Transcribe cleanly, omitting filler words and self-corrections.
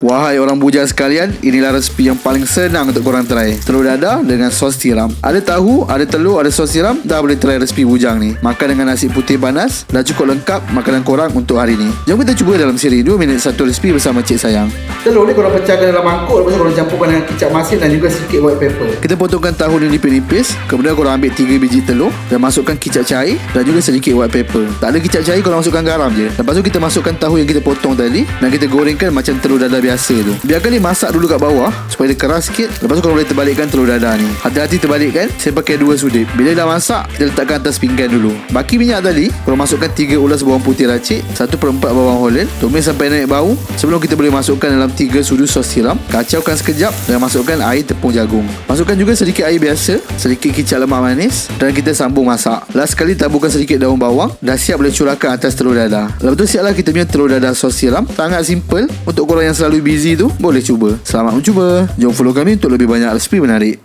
Wahai orang bujang sekalian, inilah resipi yang paling senang untuk korang try. Telur dadah dengan sos tiram. Ada tahu, ada telur, ada sos tiram. Dah boleh try resipi bujang ni. Makan dengan nasi putih panas. Dah cukup lengkap makanan korang untuk hari ni. Jom kita cuba dalam siri 2 minit satu resipi bersama Cik Sayang. Telur ni korang pecahkan dalam mangkuk. Lepas tu korang campurkan dengan kicap masin dan juga sedikit white pepper. Kita potongkan tahu ni nipis-nipis. Kemudian korang ambil 3 biji telur dan masukkan kicap cair dan juga sedikit white pepper. Tak ada kicap cair, korang masukkan garam je. Lepas tu kita masukkan tahu yang kita potong tadi dan kita gorengkan macam telur dadah biasa tu. Biarkan dia masak dulu kat bawah supaya dia keras sikit. Lepas tu korang boleh terbalikkan telur dadah ni. Hati-hati terbalikkan. Saya pakai 2 sudip. Bila dah masak, kita letakkan atas pinggan dulu. Baki minyak tadi, korang masukkan 3 ulas bawang putih racik, 1/4 bawang holland. Tumis sampai naik bau. Sebelum kita boleh masukkan dalam 3 sudu sos tiram. Kacaukan sekejap dan masukkan air tepung jagung. Masukkan juga sedikit air biasa, sedikit kicap lemak manis dan kita sambung masak. Last sekali taburkan sedikit daun bawang. Dah siap boleh curahkan atas telur dadah. Lepas tu siaplah kita punya telur dadah sos tiram. Sangat simple. Untuk korang yang selalu busy tu, boleh cuba. Selamat mencuba. Jom follow kami untuk lebih banyak resipi menarik.